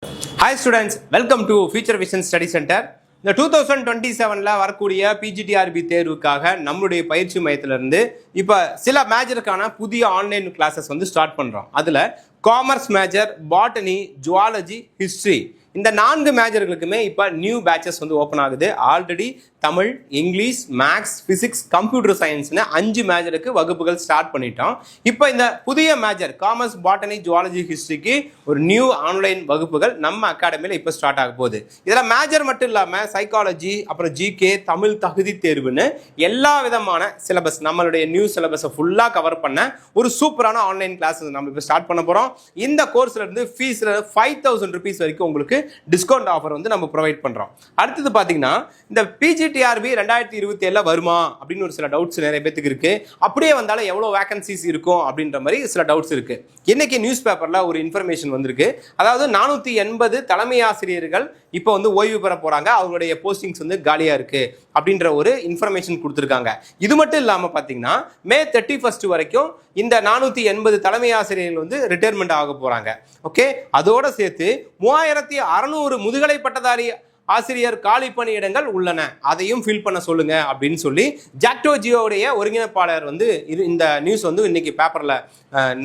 Hi students, welcome to Future Vision Study Center. இந்த 2027ல வரக்கூடிய PGTRB தேர்வுக்காக நம்மளுடைய பயிற்சி மையத்திலிருந்து இப்போ சில மேஜருக்கான புதிய ஆன்லைன் கிளாஸஸ் வந்து ஸ்டார்ட் பண்ணுறோம். அதில் commerce major, botany, zoology, history இந்த 4 மேஜர்களுக்குமே இப்போ நியூ பேட்சஸ் வந்து ஓப்பன் ஆகுது. Already Tamil, English, maths, physics, computer சயின்ஸ்னு 5 மேஜருக்கு வகுப்புகள் ஸ்டார்ட் பண்ணிட்டோம். இப்போ இந்த புதிய மேஜர் காமர்ஸ், பாட்டனி, ஜுவாலஜி, ஹிஸ்ட்ரிக்கு ஒரு நியூ ஆன்லைன் வகுப்புகள் நம்ம அகாடமியில் இப்போ ஸ்டார்ட் ஆக போகுது. இதில் மேஜர் மட்டும் இல்லாமல் சைக்காலஜி, அப்புறம் ஜிகே, தமிழ் தகுதி தேர்வுன்னு எல்லா விதமான சிலபஸ் நம்மளுடைய நியூ சிலபஸை ஃபுல்லாக கவர் பண்ண ஒரு சூப்பரான ஆன்லைன் கிளாஸ் நம்ம இப்போ ஸ்டார்ட் பண்ண போகிறோம். இந்த கோர்ஸ்ல இருந்து ஃபீஸில் 5000 rupees வரைக்கும் உங்களுக்கு டிஸ்கவுண்ட் ஆஃபர் வந்து நம்ம ப்ரொவைட் பண்ணுறோம். அடுத்தது பார்த்தீங்கன்னா இந்த பிஜிடிஆர்பி 2027 வருமா அப்படின்னு ஒரு சில டவுட்ஸ் நிறைய பேருக்கு இருக்கு. அப்படியே வந்தாலும் எவ்வளோ வேகன்சிஸ் இருக்கும் அப்படின்ற மாதிரி சில டவுட்ஸ் இருக்கு. இன்னைக்கு நியூஸ் பேப்பர்ல ஒரு இன்ஃபர்மேஷன் வந்திருக்கு. அதாவது 480 தலைமை ஆசிரியர்கள் இப்போ வந்து ஓய்வு பெற போறாங்க, அவங்களுடைய போஸ்டிங்ஸ் வந்து காலியா இருக்கு அப்படின்ற ஒரு இன்ஃபர்மேஷன் கொடுத்துருக்காங்க. இது மட்டும் இல்லாம பாத்தீங்கன்னா மே 31 வரைக்கும் இந்த 480 தலைமை ஆசிரியர்கள் வந்து ரிட்டையர்மெண்ட் ஆக போறாங்க. ஓகே, அதோட சேர்த்து 3600 முதுகலை பட்டதாரி ஆசிரியர் காலி பணியிடங்கள் உள்ளன, அதையும் ஃபில் பண்ண சொல்லுங்க அப்படின்னு சொல்லி ஜாக்டோ ஜியோடைய ஒருங்கிணைப்பாளர் வந்து இந்த நியூஸ் வந்து இன்னைக்கு பேப்பர்ல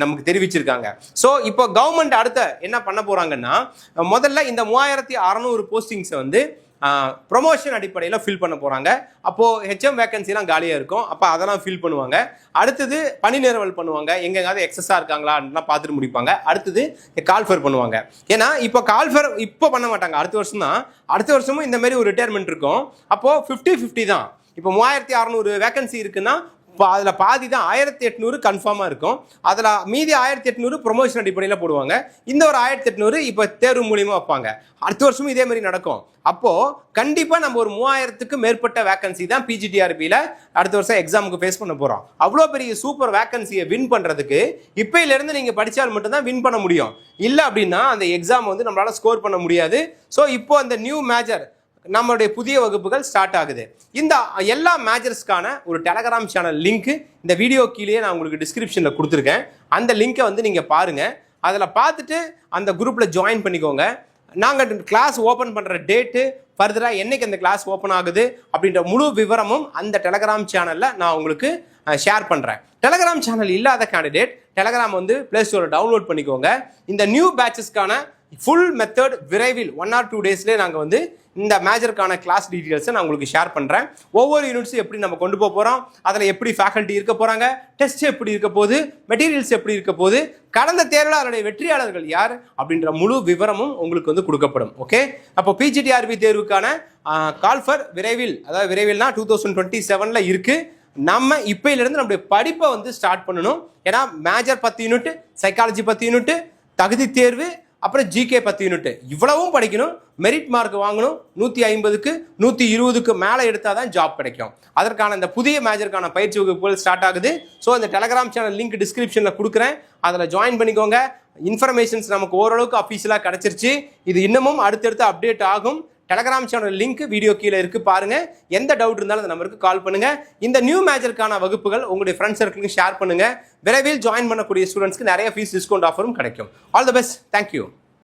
நமக்கு தெரிவிச்சிருக்காங்க. ஸோ இப்போ கவர்மெண்ட் அடுத்த என்ன பண்ண போறாங்கன்னா, முதல்ல இந்த 3600 போஸ்டிங்ஸை வந்து ப்ரொமோஷன் அடிப்படையில் ஃபில் பண்ண போகிறாங்க. அப்போது ஹெச்எம் வேகன்சிலாம் காலியாக இருக்கும், அப்போ அதெல்லாம் ஃபில் பண்ணுவாங்க. அடுத்தது பணி நிரவல் பண்ணுவாங்க, எங்கெங்காவது எக்ஸஸாக இருக்காங்களான்லாம் பார்த்துட்டு முடிப்பாங்க. அடுத்தது கால்ஃபர் பண்ணுவாங்க. ஏன்னா இப்போ கால்ஃபர் இப்போ பண்ண மாட்டாங்க, அடுத்த வருஷம் தான். அடுத்த வருஷமும் இந்த மாதிரி ஒரு ரிட்டையர்மெண்ட் இருக்கும். அப்போது 50-50 தான். இப்போ 3600 வேகன்சி இருக்குன்னா அதில் பாதி தான் 1800 கன்ஃபார்மாக இருக்கும். அதில் மீதி 1800 ப்ரொமோஷன் அடிப்படையில் போடுவாங்க. இந்த ஒரு 1800 இப்போ தேர்வு மூலியமாக வைப்பாங்க. அடுத்த வருஷமும் இதே மாதிரி நடக்கும். அப்போது கண்டிப்பாக நம்ம ஒரு 3000க்கு மேற்பட்ட வேகன்சி தான் பிஜிடிஆர்பியில் அடுத்த வருஷம் எக்ஸாமுக்கு ஃபேஸ் பண்ண போகிறோம். அவ்வளோ பெரிய சூப்பர் வேகன்சியை வின் பண்ணுறதுக்கு இப்போலேருந்து நீங்கள் படித்தால் மட்டும்தான் வின் பண்ண முடியும். இல்லை அப்படின்னா அந்த எக்ஸாம் வந்து நம்மளால் ஸ்கோர் பண்ண முடியாது. ஸோ இப்போ அந்த நியூ மேஜர் நம்மளுடைய புதிய வகுப்புகள் ஸ்டார்ட் ஆகுது. இந்த எல்லா மேஜர்ஸ்க்கான ஒரு டெலகிராம் சேனல் லிங்க் இந்த வீடியோ கீழே நான் உங்களுக்கு டிஸ்கிரிப்ஷனில் கொடுத்துருக்கேன். அந்த லிங்கை வந்து நீங்கள் பாருங்கள். அதில் பார்த்துட்டு அந்த குரூப்பில் ஜாயின் பண்ணிக்கோங்க. நாங்கள் கிளாஸ் ஓப்பன் பண்ணுற டேட்டு, ஃபர்தராக என்னைக்கு அந்த கிளாஸ் ஓப்பன் ஆகுது அப்படின்ற முழு விவரமும் அந்த டெலகிராம் சேனலில் நான் உங்களுக்கு ஷேர் பண்ணுறேன். டெலகிராம் சேனல் இல்லாத கேண்டிடேட் டெலகிராம் வந்து பிளே ஸ்டோரில் டவுன்லோட் பண்ணிக்கோங்க. இந்த நியூ பேட்சஸ்க்கான ஃபுல் மெத்தட் விரைவில் 1 or 2 daysலேயே நாங்கள் வந்து இந்த மேஜருக்கான கிளாஸ் டீட்டெயில்ஸை நான் உங்களுக்கு ஷேர் பண்ணுறேன். ஒவ்வொரு யூனிட்ஸும் எப்படி நம்ம கொண்டு போகிறோம், அதில் எப்படி ஃபேக்கல்ட்டி இருக்க போகிறாங்க, டெஸ்ட் எப்படி இருக்க போகுது, மெட்டீரியல்ஸ் எப்படி இருக்க போகுது, கடந்த தேர்வில் அதனுடைய வெற்றியாளர்கள் யார் அப்படின்ற முழு விவரமும் உங்களுக்கு வந்து கொடுக்கப்படும். ஓகே, அப்போ பிஜிடிஆர்பி தேர்வுக்கான கால்ஃபர் விரைவில், அதாவது விரைவில்னா 2027ல் இருக்குது. நம்ம இப்போலேருந்து நம்முடைய படிப்பை வந்து ஸ்டார்ட் பண்ணணும். ஏன்னா மேஜர் 10 யூனிட், சைக்காலஜி 10 யூனிட், தகுதி தேர்வு, அப்புறம் ஜிகே 10 யூனிட், இவ்வளவும் படிக்கணும். மெரிட் மார்க் வாங்கணும். 150க்கு 120க்கு மேலே எடுத்தால் தான் ஜாப் கிடைக்கும். அதற்கான இந்த புதிய மேஜருக்கான பயிற்சி வகுப்புகள் ஸ்டார்ட் ஆகுது. ஸோ இந்த டெலகிராம் சேனல் லிங்க் டிஸ்கிரிப்ஷனில் கொடுக்குறேன், அதில் ஜாயின் பண்ணிக்கோங்க. இன்ஃபர்மேஷன்ஸ் நமக்கு ஓரளவுக்கு அஃபீஷியலாக கிடச்சிருச்சு. இது இன்னமும் அடுத்தடுத்து அப்டேட் ஆகும். டெலகிராம் சேனல் லிங்க் வீடியோ கீழே இருக்குது, பாருங்கள். எந்த டவுட் இருந்தாலும் அந்த நம்பருக்கு கால் பண்ணுங்கள். இந்த நியூ மேஜருக்கான வகுப்புகள் உங்களுடைய ஃப்ரெண்ட்ஸ் சர்க்கிளுக்கு ஷேர் பண்ணுங்கள். விரைவில் ஜாயின் பண்ணக்கூடிய ஸ்டூடெண்ட்ஸ்க்கு நிறைய ஃபீஸ் டிஸ்கவுண்ட் ஆஃபரும் கிடைக்கும். All the best. தேங்க்யூ.